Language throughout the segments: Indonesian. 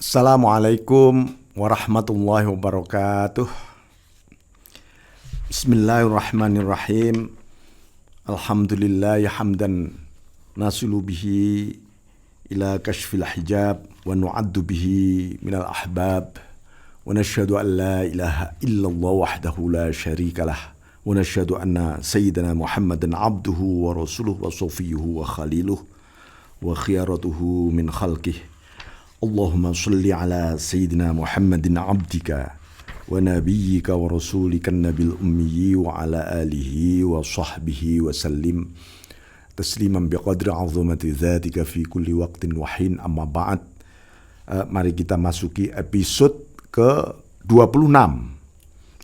Assalamualaikum warahmatullahi wabarakatuh. Bismillahirrahmanirrahim. Alhamdulillah hamdan nasilu bihi ila kashfil hijab wa nu'addu bihi minal ahbab wa nashhadu an la ilaha illallah wahdahu la syarika lah wa nashhadu anna sayyidina Muhammadan abduhu wa rasuluhu wa safiyuhu wa khaliluhu wa khiyaratuhu min khalqih. Allahumma salli ala Sayyidina Muhammadin abdika wa nabiyyika wa rasulika nabil ummi wa ala alihi wa sahbihi wa sallim tasliman biqadri azamati dzatika fi kulli waqtin wa hin, amma ba'd. Mari kita masuki episode ke-26.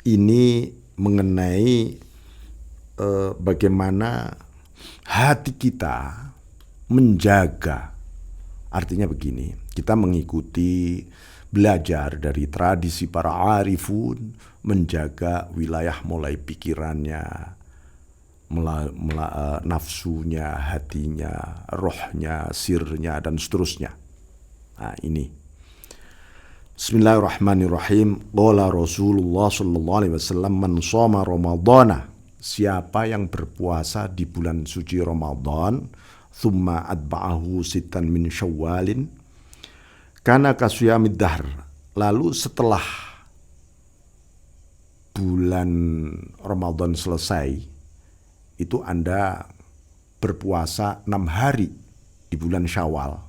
Ini mengenai bagaimana hati kita menjaga. Artinya begini, kita mengikuti, belajar dari tradisi para arifun, menjaga wilayah mulai pikirannya, nafsunya, hatinya, rohnya, sirnya, dan seterusnya. Nah ini. Bismillahirrahmanirrahim. Qala Rasulullah sallallahu alaihi wasallam, man shoma Ramadhana, siapa yang berpuasa di bulan suci Ramadan, thumma atba'ahu sittan min syawalin, kana kasuyamid dahr, lalu setelah bulan Ramadan selesai, itu Anda berpuasa 6 hari di bulan Syawal.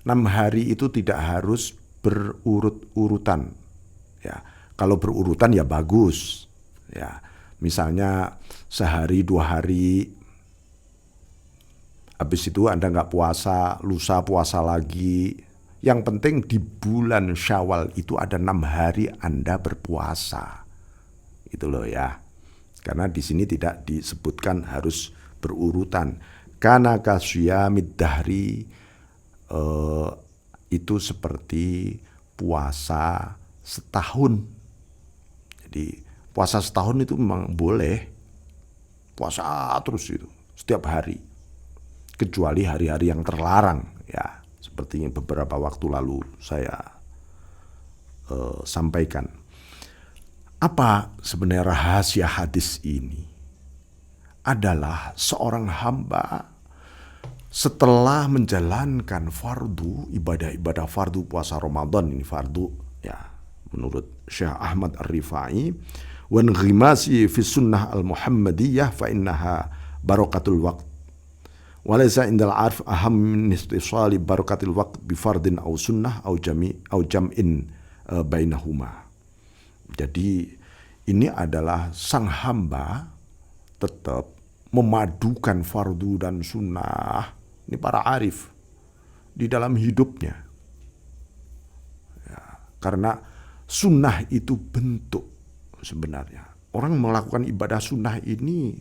6 hari itu tidak harus berurut-urutan. Ya, kalau berurutan ya bagus. Ya, misalnya sehari 2 hari, habis itu Anda nggak puasa, lusa puasa lagi. Yang penting di bulan Syawal itu ada 6 hari Anda berpuasa. Itu loh ya. Karena di sini tidak disebutkan harus berurutan. Kana kasyamid dahri, itu seperti puasa setahun. Jadi puasa setahun itu memang boleh. Puasa terus itu setiap hari. Kecuali hari-hari yang terlarang, ya, seperti yang beberapa waktu lalu saya sampaikan. Apa sebenarnya rahasia hadis ini? Adalah seorang hamba setelah menjalankan fardu, ibadah-ibadah fardu puasa Ramadan, ini fardu, ya, menurut Syekh Ahmad Ar-Rifai, wan ghimasi fi sunnah al-Muhammadiyah fa innaha barakatul waqt. Walaysa indal arf aham min istisali barakatil waqt bi fardin aw sunnah aw jam'in bainahuma. Jadi ini adalah sang hamba tetap memadukan fardu dan sunnah. Ini para arif di dalam hidupnya. Ya, karena sunnah itu bentuk sebenarnya. Orang melakukan ibadah sunnah ini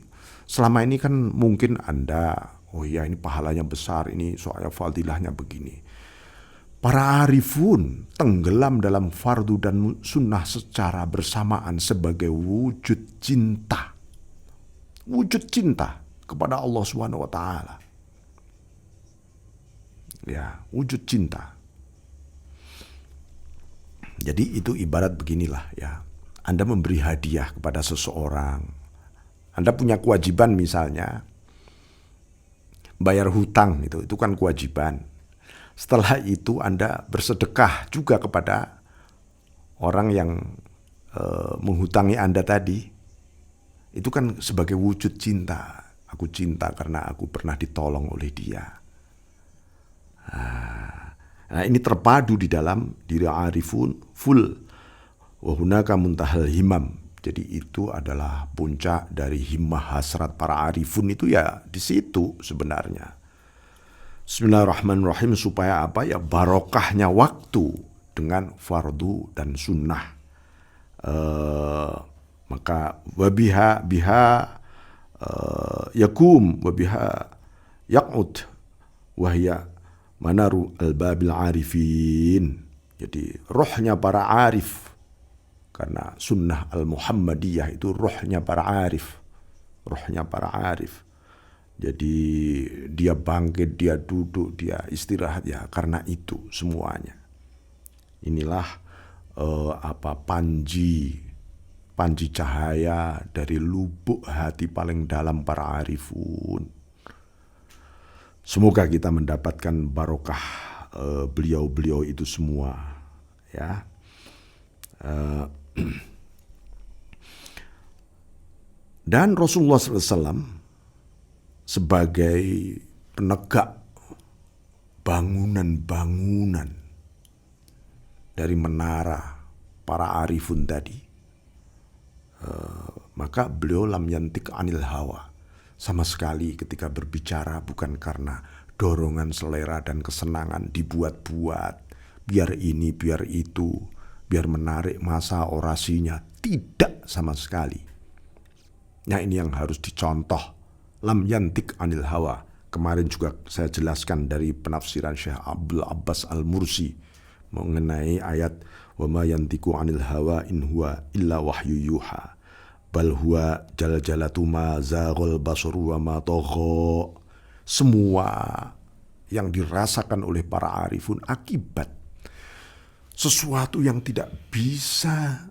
selama ini kan mungkin Anda, oh ya ini pahalanya besar, ini soalnya fadilahnya begini. Para arifun tenggelam dalam fardu dan sunnah secara bersamaan sebagai wujud cinta. Wujud cinta kepada Allah Subhanahu wa Ta'ala. Ya, wujud cinta. Jadi itu ibarat beginilah ya. Anda memberi hadiah kepada seseorang. Anda punya kewajiban misalnya bayar hutang, itu kan kewajiban. Setelah itu Anda bersedekah juga kepada orang yang menghutangi Anda tadi. Itu kan sebagai wujud cinta. Aku cinta karena aku pernah ditolong oleh dia. Nah ini terpadu di dalam diri arifun full. Wa hunaka muntahal himam. Jadi itu adalah puncak dari himmah hasrat para arifun itu ya di situ sebenarnya. Bismillahirrahmanirrahim, supaya apa ya, barokahnya waktu dengan fardu dan sunnah. Maka wabiha yakum wabiha yaqud wahya manaru albabil arifin. Jadi rohnya para arif, karena sunnah al-Muhammadiyah itu rohnya para arif. Rohnya para arif. Jadi dia bangkit, dia duduk, dia istirahat ya karena itu semuanya. Inilah panji cahaya dari lubuk hati paling dalam para arifun. Semoga kita mendapatkan barokah beliau-beliau itu semua, ya. Dan Rasulullah SAW sebagai penegak bangunan-bangunan dari menara para arifun tadi, maka beliau lam yantik anil hawa. Sama sekali ketika berbicara bukan karena dorongan selera dan kesenangan dibuat-buat, biar ini, biar itu, biar menarik masa orasinya. Tidak sama sekali. Nah, ini yang harus dicontoh. Lam yantik anil hawa. Kemarin juga saya jelaskan dari penafsiran Syekh Abdul Abbas Al-Mursi mengenai ayat wa ma yantiku anil hawa in huwa illa wahyu yuha bal huwa jaljalatu ma zaghal basaru wa ma tagha. Semua yang dirasakan oleh para arifun akibat sesuatu yang tidak bisa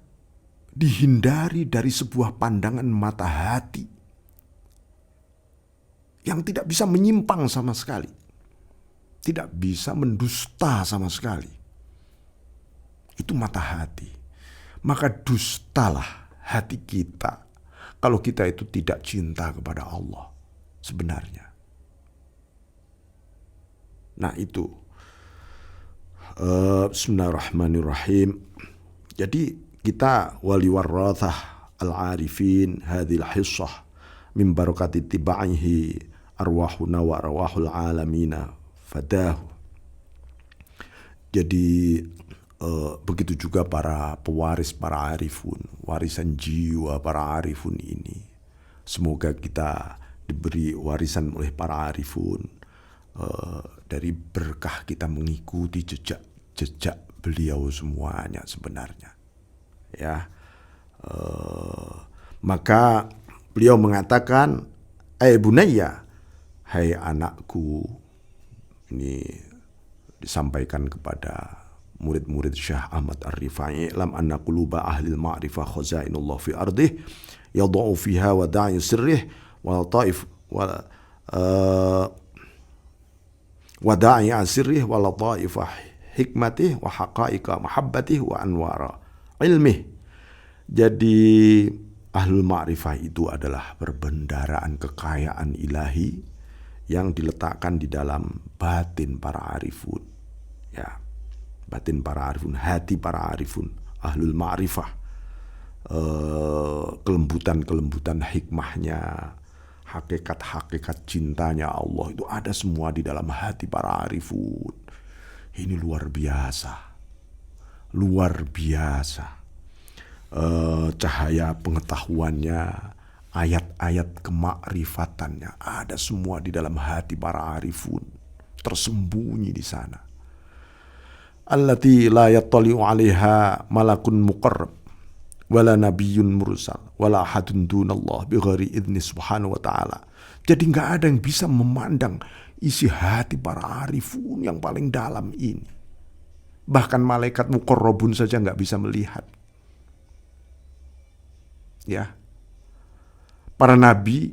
dihindari dari sebuah pandangan mata hati, yang tidak bisa menyimpang sama sekali, tidak bisa mendusta sama sekali. Itu mata hati. Maka dustalah hati kita kalau kita itu tidak cinta kepada Allah sebenarnya. Nah itu Bismillahirrahmanirrahim. Jadi kita wali warathah al-arifin hadhil hissah min barakati tibaihi arwahuna wa arwahul alamina fadahu. Jadi begitu juga para pewaris para arifun, warisan jiwa para arifun ini. Semoga kita diberi warisan oleh para arifun, dari berkah kita mengikuti jejak beliau semuanya sebenarnya. Ya, maka beliau mengatakan, bunayya, hai anakku. Ini disampaikan kepada murid-murid Syekh Ahmad Ar-Rifai, lam anna quluba ahlil ma'rifah khazainullah fi ardih yadau fiha wa da'i sirrih wa taif wa da'i sirrih wa lataifah hikmatih wa haqa'iqa mahabbatih wa anwara ilmih. Jadi ahlul ma'rifah itu adalah perbendaharaan kekayaan ilahi yang diletakkan di dalam batin para arifun. Ya, batin para arifun, hati para arifun, ahlul ma'rifah, kelembutan-kelembutan hikmahnya, hakikat-hakikat cintanya Allah itu ada semua di dalam hati para arifun. Ini luar biasa, luar biasa. Cahaya pengetahuannya, ayat-ayat kemakrifatannya ada semua di dalam hati para arifun, tersembunyi di sana. Allati la yattali'u 'alaiha malakun muqarrab wala nabiyyun mursal wala ahadun dunallah bighairi idzni subhanahu wa ta'ala. Jadi enggak ada yang bisa memandang isi hati para arifun yang paling dalam ini. Bahkan malaikat muqarrabun saja enggak bisa melihat. Ya. Para nabi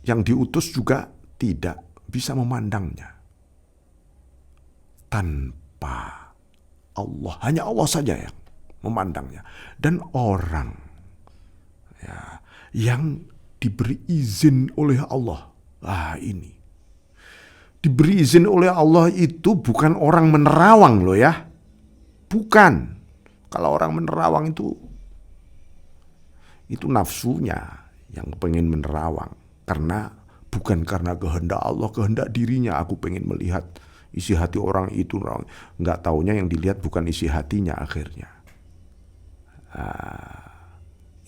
yang diutus juga tidak bisa memandangnya. Tanpa Allah, hanya Allah saja yang memandangnya. Dan orang ya, yang diberi izin oleh Allah, ini diberi izin oleh Allah itu bukan orang menerawang loh ya, bukan. Kalau orang menerawang itu nafsunya yang pengen menerawang, karena bukan karena kehendak Allah, kehendak dirinya. Aku pengen melihat isi hati orang itu, nggak taunya yang dilihat bukan isi hatinya akhirnya.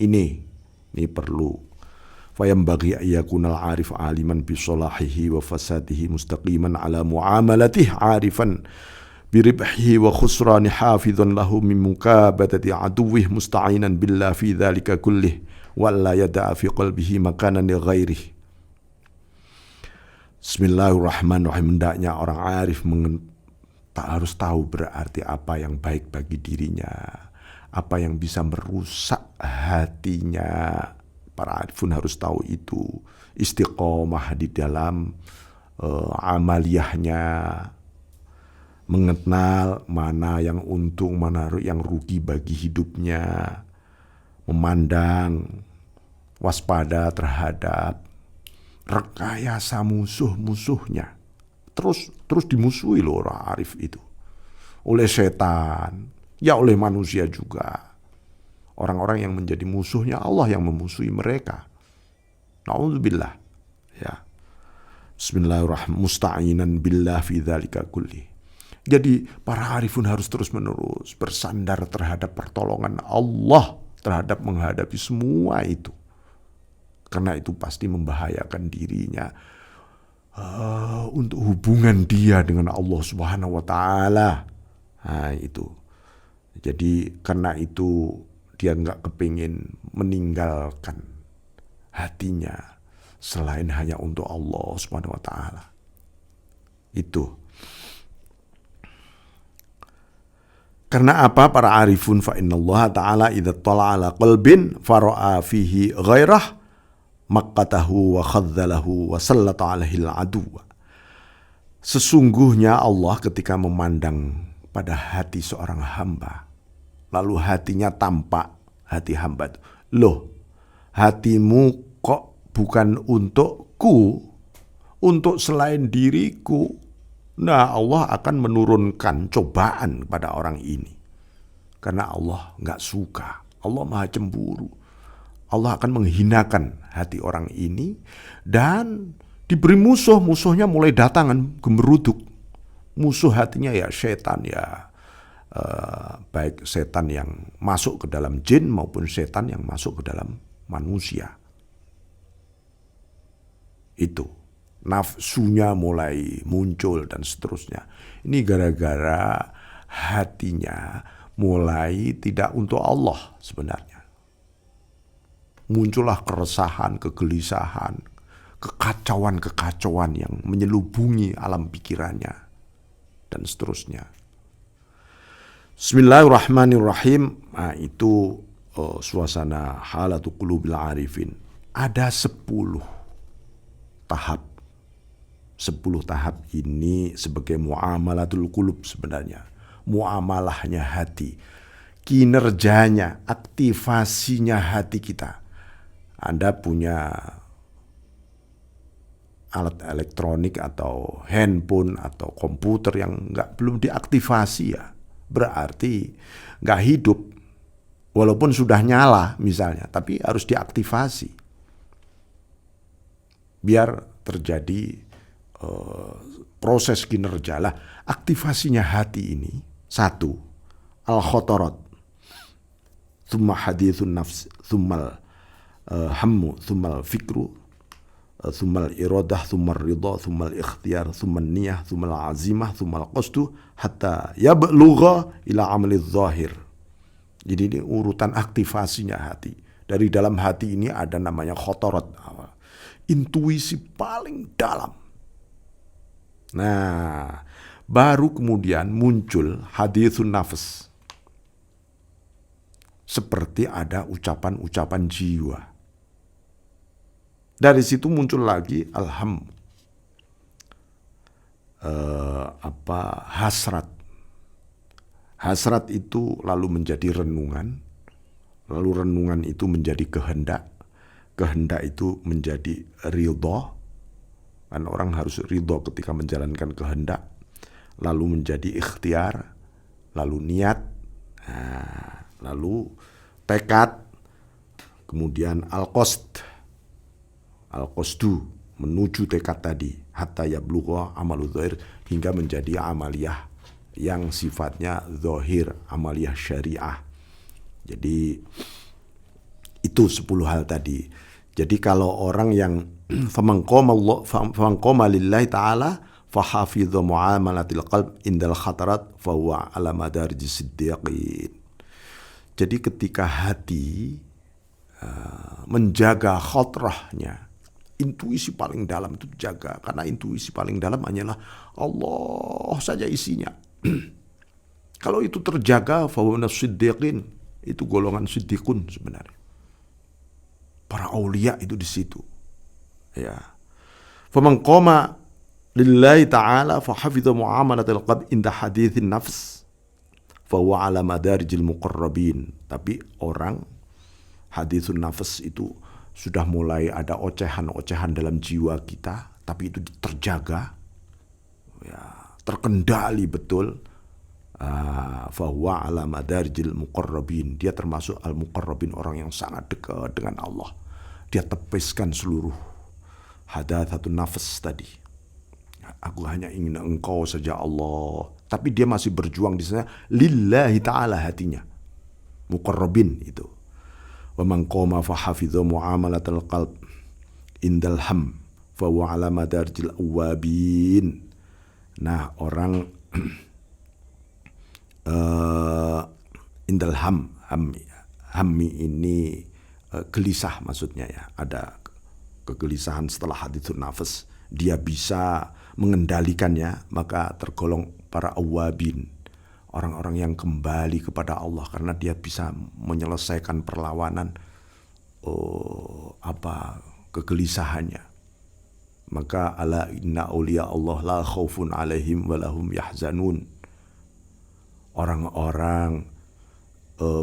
Ini perlu. Fayambaghi ayyakunal arif aliman bisolahihi wa fasadihi mustaqiman ala muamalatihi arifan biribhihi wa khusrani hafidhan lahu min mukabadati aduwih musta'inan billah fi dhalika kullih wa la yada'a fi qalbihi makanan li ghairihi. Bismillahirrahmanirrahim. Hendaknya orang arif tak harus tahu berarti apa yang baik bagi dirinya, apa yang bisa merusak hatinya. Para arifun harus tahu itu. Istiqomah di dalam amaliyahnya, mengenal mana yang untung, mana yang rugi bagi hidupnya, memandang, waspada terhadap rekayasa musuh-musuhnya. Terus dimusuhi loh orang arif itu. Oleh setan, ya oleh manusia juga. Orang-orang yang menjadi musuhnya Allah yang memusuhi mereka. Na'udzubillah. Ya. Bismillahirrahmanirrahim. Musta'inan billah fi dzalika kulli. Jadi para arifun harus terus-menerus bersandar terhadap pertolongan Allah terhadap menghadapi semua itu. Karena itu pasti membahayakan dirinya untuk hubungan dia dengan Allah Subhanahu wa taala. Nah, itu. Jadi karena itu dia nggak kepingin meninggalkan hatinya selain hanya untuk Allah Subhanahu wa taala. Itu. Karena apa para arifun fa innallaha ta'ala idza tala ala qalbin fara'a fihi ghairah maqqatahu wa khadzalahu wa sallata alaihi al-aduwa. Sesungguhnya Allah ketika memandang pada hati seorang hamba, lalu hatinya tampak, hati hamba itu, loh, hatimu kok bukan untukku, untuk selain diriku. Nah, Allah akan menurunkan cobaan pada orang ini. Karena Allah nggak suka. Allah maha cemburu. Allah akan menghinakan hati orang ini. Dan diberi musuh. Musuhnya mulai datangan gemeruduk. Musuh hatinya ya setan ya. Baik setan yang masuk ke dalam jin maupun setan yang masuk ke dalam manusia. Itu. Nafsunya mulai muncul dan seterusnya. Ini gara-gara hatinya mulai tidak untuk Allah sebenarnya. Muncullah keresahan, kegelisahan, kekacauan-kekacauan yang menyelubungi alam pikirannya dan seterusnya. Bismillahirrahmanirrahim. Nah, itu suasana halatul qulubil arifin. Ada 10 tahap. 10 tahap ini sebagai muamalatul qulub sebenarnya. Muamalahnya hati. Kinerjanya, aktivasinya hati kita. Anda punya alat elektronik atau handphone atau komputer yang belum diaktifasi ya. Berarti nggak hidup. Walaupun sudah nyala misalnya, tapi harus diaktifasi. Biar terjadi proses kinerja lah. Aktivasinya hati ini 1. Al-khotorot, thumma hadithun nafs, thumma hammu, thumma fikru, thumma iradah, thumma ridha, thumma ikhtiyar, thumma niyah, thumma azimah, thumma qasdu, hatta yablugha ila amali zahir. Jadi ini urutan aktivasinya hati. Dari dalam hati ini ada namanya khotorot, intuisi paling dalam. Nah, baru kemudian muncul hadithun nafs. Seperti ada ucapan-ucapan jiwa. Dari situ muncul lagi hasrat. Hasrat itu lalu menjadi renungan. Lalu renungan itu menjadi kehendak. Kehendak itu menjadi ridha. Kan orang harus ridho ketika menjalankan kehendak. Lalu menjadi ikhtiar. Lalu niat. Lalu tekad. Kemudian al-qasd. Al-qasdu. Menuju tekad tadi. Hatta yablugha amalu zahir. Hingga menjadi amaliyah. Yang sifatnya zahir. Amaliyah syariah. Jadi itu 10 hal tadi. Jadi kalau orang yang faman qama lillahi ta'ala fahafidhu muamalatil qalb indal khatarat fahuwa ala madarijis siddiqin. Jadi ketika hati menjaga khatrahnya, intuisi paling dalam itu jaga. Karena intuisi paling dalam hanyalah Allah saja isinya. Kalau itu terjaga, fahuwa siddiqin, itu golongan siddiqun sebenarnya. Para aulia itu di situ. Ya. Faman qama lillahi ta'ala fa hafidha muamalatil qalb inda hadithin nafs fahuwa ala madarijil muqarrabin. Tapi orang hadithun nafs itu sudah mulai ada ocehan-ocehan dalam jiwa kita, tapi itu terjaga, ya, terkendali betul. Fahuwa ala madarijil muqarrabin, dia termasuk al-muqarrabin, orang yang sangat dekat dengan Allah. Dia tepiskan seluruh hadathatun nafs tadi. Aku hanya ingin engkau saja Allah, tapi dia masih berjuang di sana lillahi ta'ala hatinya. Muqarrabin itu. Wa man qama fa hafidha muamalatal qalb indal ham fa huwa ala madarijil awabin. Nah, orang indal hammi ini gelisah maksudnya, ya. Ada kegelisahan setelah hadithun nafas, dia bisa mengendalikannya, maka tergolong para awabin, orang-orang yang kembali kepada Allah, karena dia bisa menyelesaikan perlawanan kegelisahannya. Maka ala inna auliya Allah la khaufun alaihim walahum yahzanun. Orang-orang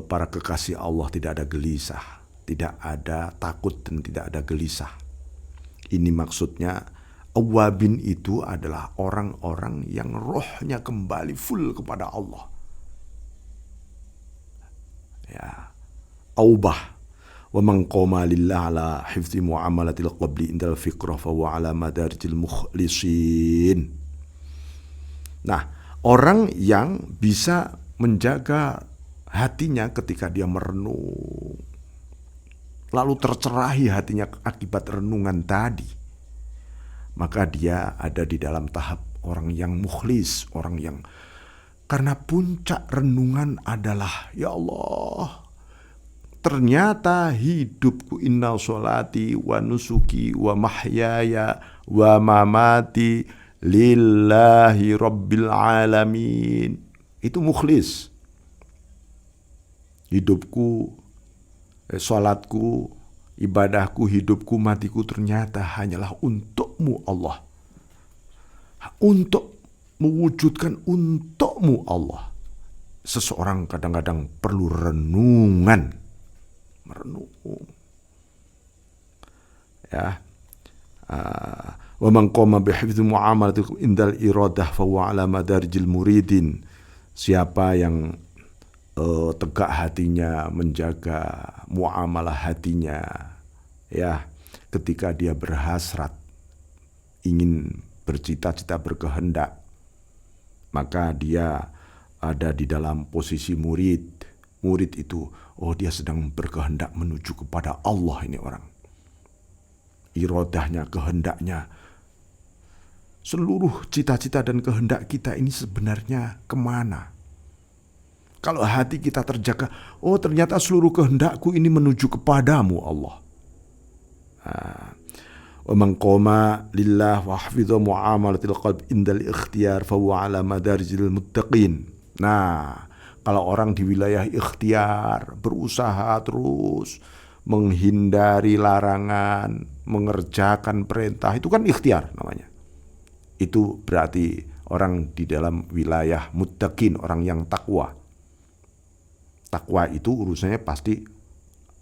para kekasih Allah tidak ada gelisah, tidak ada takut dan tidak ada gelisah. Ini maksudnya awabin itu adalah orang-orang yang rohnya kembali full kepada Allah. Ya, aubah. Wa man qama lillah ala hifzi muamalatil qabli indal fikrah fa huwa ala madarijil mukhlisin. Nah, orang yang bisa menjaga hatinya ketika dia merenung, lalu tercerahi hatinya akibat renungan tadi, maka dia ada di dalam tahap orang yang mukhlis, orang yang, karena puncak renungan adalah, ya Allah, ternyata hidupku, inna sholati wa nusuki wa mahyaya wa mamati lillahi rabbil alamin. Itu mukhlis. Hidupku, sholatku, ibadahku, hidupku, matiku ternyata hanyalah untukmu Allah. Untuk mewujudkan untukmu Allah. Seseorang kadang-kadang perlu renungan. Merenung. Ya. Wa man qama bihifdzi muamalatil indal iradah fa huwa ala madarijil muridin. Siapa yang tegak hatinya, menjaga muamalah hatinya, ya, ketika dia berhasrat, ingin bercita-cita, berkehendak, maka dia ada di dalam posisi murid. Murid itu, dia sedang berkehendak menuju kepada Allah ini orang. Irodahnya, kehendaknya. Seluruh cita-cita dan kehendak kita ini sebenarnya kemana? Kalau hati kita terjaga, ternyata seluruh kehendakku ini menuju kepadamu Allah. Wa man qama lillah wa hafidha muamalatil qalb indal ikhtiyar fa huwa ala madarijil muttaqin. Nah, kalau orang di wilayah ikhtiar, berusaha terus menghindari larangan, mengerjakan perintah, itu kan ikhtiar namanya. Itu berarti orang di dalam wilayah muttaqin, orang yang takwa. Takwa itu urusannya pasti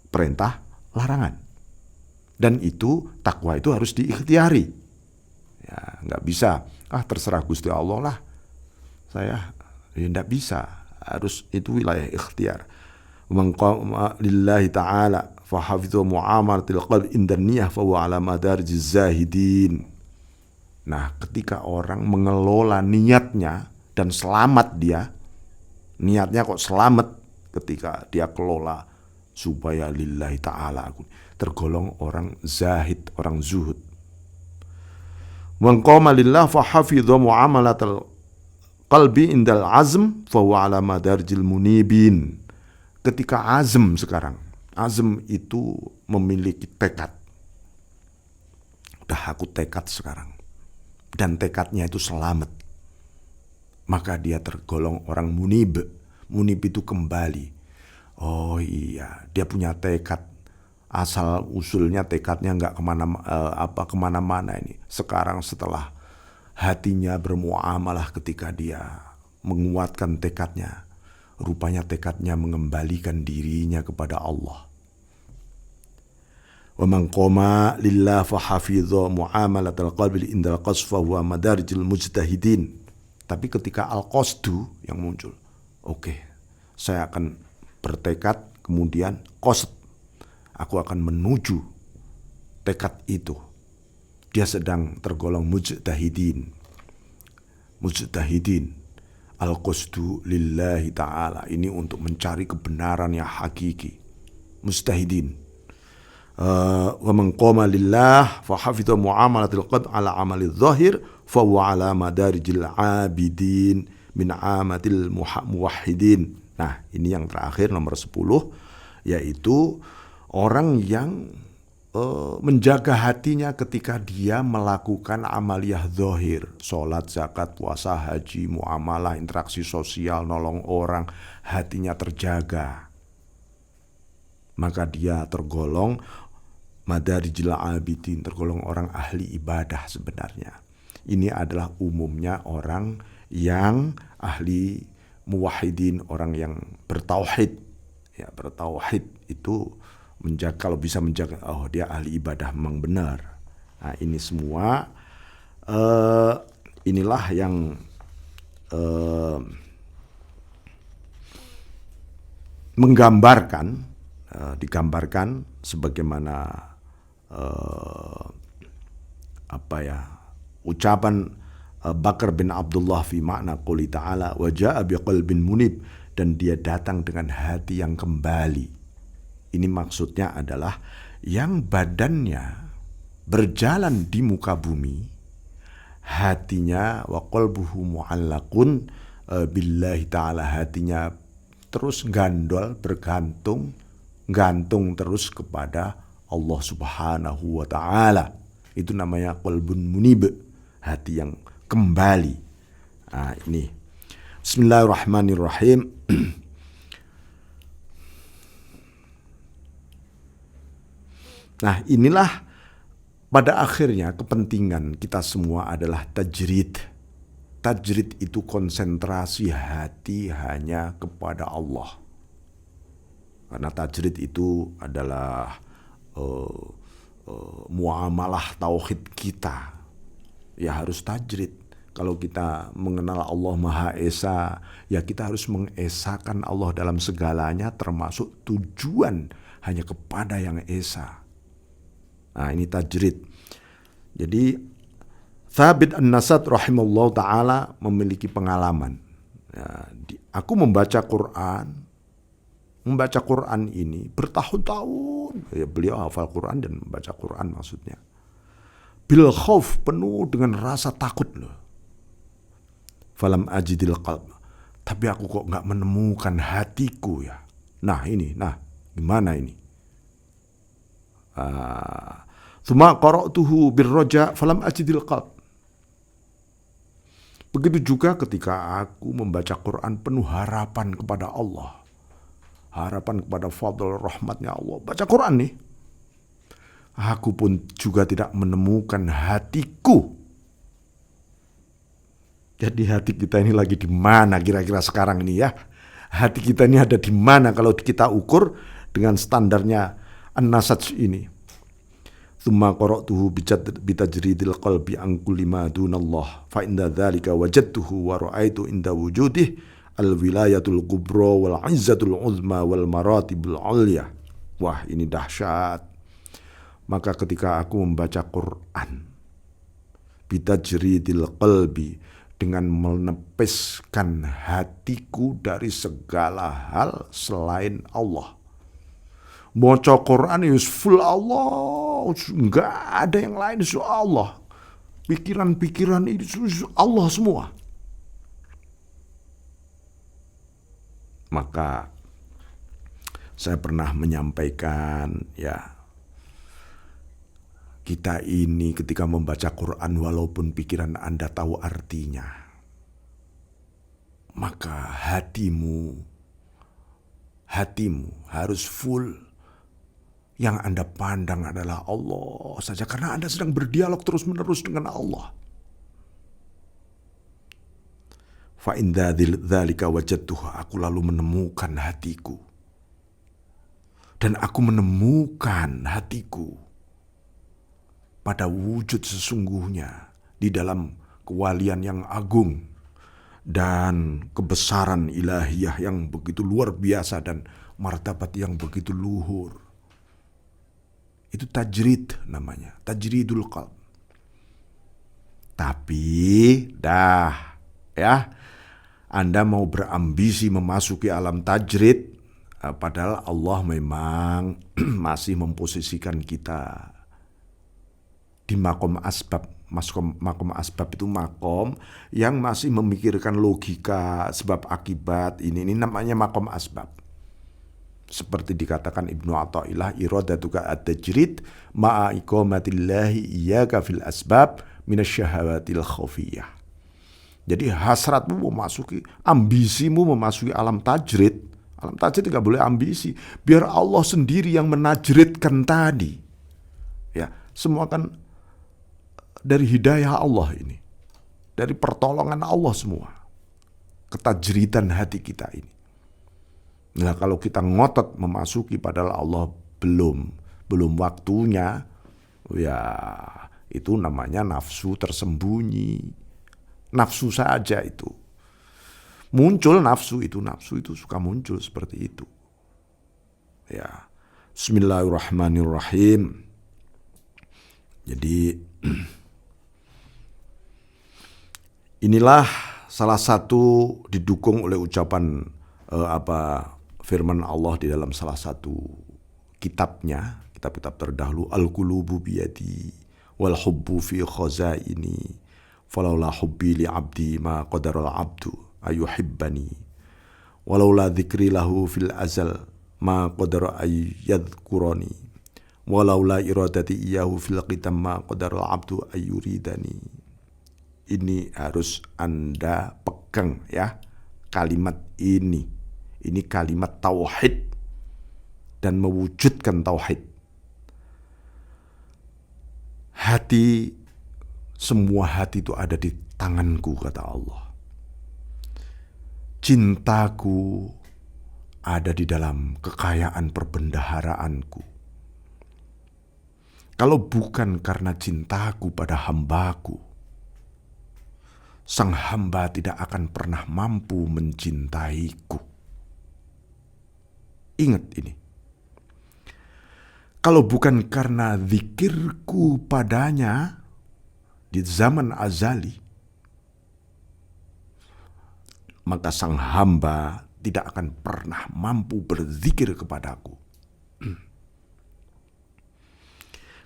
perintah, larangan. Dan itu, takwa itu harus diikhtiari. Ya, nggak bisa, terserah Gusti Allah lah. Saya, nggak bisa. Harus itu wilayah ikhtiar. Man qama lillahi ta'ala fa hafidha muamalatil qalb indan niyah fa huwa ala madarijiz zahidin. Nah, ketika orang mengelola niatnya dan selamat dia, niatnya kok selamat ketika dia kelola supaya lillahi ta'ala, tergolong orang zahid, orang zuhud. Man qama lillah fa hafidha muamalatil qalbi indal azm fa huwa ala madarijil munibin. Ketika azm sekarang, azm itu memiliki tekad. Udah aku tekad sekarang. Dan tekadnya itu selamat. maka dia tergolong orang munib. Munib itu kembali. Oh iya, dia punya tekad. Asal usulnya tekadnya nggak kemana-mana ini. Sekarang setelah hatinya bermuamalah ketika dia menguatkan tekadnya, rupanya tekadnya mengembalikan dirinya kepada Allah. Wa man qama lillah fa hafidha muamalatal qalbi indal qasfa wa madarijil mujtahidin. Tapi ketika al-qasdu yang muncul, oke, saya akan bertekad, kemudian qasd, aku akan menuju tekad itu. Dia sedang tergolong mujtahidin. Mujtahidin. Al-qasdu lillahi ta'ala. Ini untuk mencari kebenaran yang hakiki. Mujtahidin. Wa man qama lillah fa hafidha muamalatil qalb ala amalil zahir fa huwa ala madarijil abidin min amatil muwahhidin. Nah, ini yang terakhir nomor 10, yaitu orang yang menjaga hatinya ketika dia melakukan amaliyah zahir, sholat, zakat, puasa, haji, muamalah, interaksi sosial, nolong orang, hatinya terjaga. Maka dia tergolong madarijil abidin, tergolong orang ahli ibadah sebenarnya. Ini adalah umumnya orang yang ahli muwahhidin, orang yang bertauhid. Ya, bertauhid itu menjaga, kalau bisa menjaga, oh dia ahli ibadah memang benar. Nah, ini semua inilah yang digambarkan sebagaimana ucapan Bakar bin Abdullah fi makna qouli ta'ala wa ja'a biqalbin munib, dan dia datang dengan hati yang kembali. Ini maksudnya adalah yang badannya berjalan di muka bumi, hatinya wa qalbuhu mu'allaqun billahi ta'ala, hatinya terus gantung terus kepada Allah Subhanahu wa ta'ala. Itu namanya qalbun munib, hati yang kembali. Nah, ini Bismillahirrahmanirrahim. Nah, inilah pada akhirnya kepentingan kita semua adalah tajrid. Tajrid itu konsentrasi hati hanya kepada Allah. Karena tajrid itu adalah muamalah tauhid kita. Ya harus tajrid. Kalau kita mengenal Allah Maha Esa, ya kita harus mengesakan Allah dalam segalanya, termasuk tujuan hanya kepada yang Esa. Nah, ini tajrid. Jadi Thabit An-Nasad rahimallahu ta'ala memiliki pengalaman. Ya, aku membaca Quran ini bertahun-tahun. Ya, beliau hafal Quran dan membaca Quran maksudnya. Bil khauf, penuh dengan rasa takut loh. Falam ajidil qalb. Tapi aku kok gak menemukan hatiku ya. Gimana ini? Tsumma qara'tuhu birroja falam ajidil qalb. Begitu juga ketika aku membaca Quran penuh harapan kepada Allah. Harapan kepada fadl rahmatnya Allah. Baca Quran nih. Aku pun juga tidak menemukan hatiku. Jadi hati kita ini lagi di mana kira-kira sekarang ini ya? Hati kita ini ada di mana kalau kita ukur dengan standarnya An-Nasaj ini? Tsumma qara'tuhu bitajridil qalbi an kulli ma dunallah fa inda dzalika wajadtuhu wa ra'aitu inda wujudih al-wilayatul kubra wal 'izzatul 'uzma wal maratibul 'ulya. Wah, ini dahsyat. Maka ketika aku membaca Quran bitajridil qalbi, dengan menepiskan hatiku dari segala hal selain Allah. Baca Quran is full Allah, nggak ada yang lain, itu Allah. Pikiran-pikiran itu Allah semua. Maka saya pernah menyampaikan, ya, kita ini ketika membaca Quran, walaupun pikiran Anda tahu artinya, maka hatimu harus full. Yang Anda pandang adalah Allah saja, karena Anda sedang berdialog terus-menerus dengan Allah. Fa inda dzalika wajadtuha, aku lalu menemukan hatiku. Dan aku menemukan hatiku pada wujud sesungguhnya di dalam kewalian yang agung dan kebesaran ilahiyah yang begitu luar biasa dan martabat yang begitu luhur. Itu tajrid namanya, tajridul qalb. Tapi Anda mau berambisi memasuki alam tajrid, padahal Allah memang masih memposisikan kita di makom asbab. Makom asbab itu makom yang masih memikirkan logika, sebab akibat. Ini namanya makom asbab. Seperti dikatakan Ibnu Athaillah, iradatuka at-tajrid ma'a iqamatillahi iyyaka fil asbab minasyahawatil khafiyah. Jadi hasratmu memasuki, ambisimu memasuki alam tajrid. Alam tajrid tidak boleh ambisi, biar Allah sendiri yang menajridkan tadi. Ya, semua kan dari hidayah Allah ini, dari pertolongan Allah semua, ketajridan hati kita ini. Nah, kalau kita ngotot memasuki padahal Allah belum waktunya, ya itu namanya nafsu tersembunyi. Nafsu saja itu. Muncul nafsu itu suka muncul seperti itu. Ya. Bismillahirrahmanirrahim. Jadi inilah salah satu didukung oleh ucapan firman Allah di dalam salah satu kitab-kitab terdahulu, Al-Qulubu biyadi wal hubbu fi khazaini falaula hubbi li abdi ma qadaral abdu ayuhibbani walaula dzikri lahu fil azal ma qadara ayyadhkurani walaula iradati iyahu fil qitam ma qadaral abdu ayyuridani. Ini harus Anda pegang ya, kalimat ini. Ini kalimat tauhid dan mewujudkan tauhid. Semua hati itu ada di tanganku, kata Allah. Cintaku ada di dalam kekayaan perbendaharaanku. Kalau bukan karena cintaku pada hambaku, sang hamba tidak akan pernah mampu mencintaiku. Ingat ini. Kalau bukan karena zikirku padanya di zaman azali, maka sang hamba tidak akan pernah mampu berzikir kepadaku.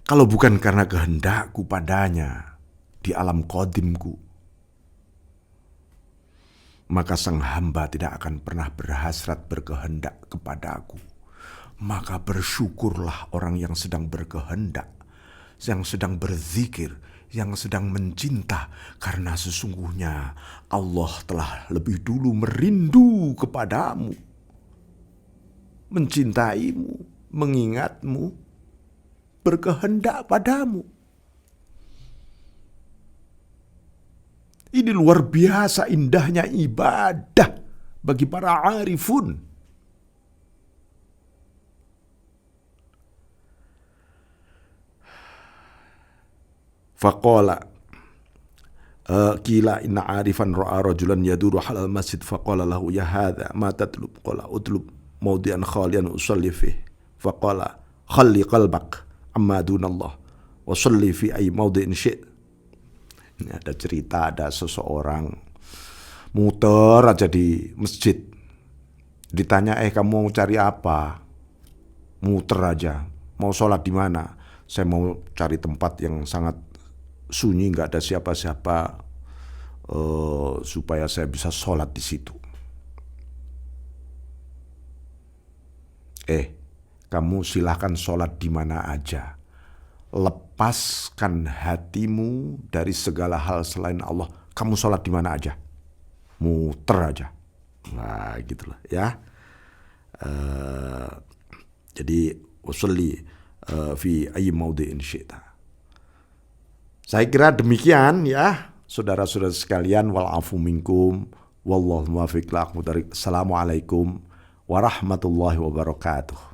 Kalau bukan karena kehendakku padanya di alam qadimku, maka sang hamba tidak akan pernah berhasrat berkehendak kepadaku. Maka bersyukurlah orang yang sedang berkehendak, yang sedang berzikir, yang sedang mencinta, karena sesungguhnya Allah telah lebih dulu merindu kepadamu, mencintaimu, mengingatmu, berkehendak padamu. Ini luar biasa indahnya ibadah bagi para arifun. Faqala qila inna arifan ra'a rajulan yaduru halal masjid faqala lahu ya hadha ma tatlub qala utlub mawdi'an khalian usalli fih faqala khalli qalbak amma dunallah wa salli fi ay mawdi'in syi'. Ini ada cerita, ada seseorang muter aja di masjid. Ditanya, kamu mau cari apa? Muter aja. Mau sholat di mana? Saya mau cari tempat yang sangat sunyi, nggak ada siapa-siapa, supaya saya bisa sholat di situ. Kamu silahkan sholat di mana aja. Lepaskan hatimu dari segala hal selain Allah. Kamu sholat di mana aja, muter aja. Nah, gitulah ya. Jadi usolli fi ayyi mawdi'in syi'ta. Saya kira demikian ya, saudara-saudara sekalian, wal afu minkum wallahu muwaffiq. Assalamualaikum warahmatullahi wabarakatuh.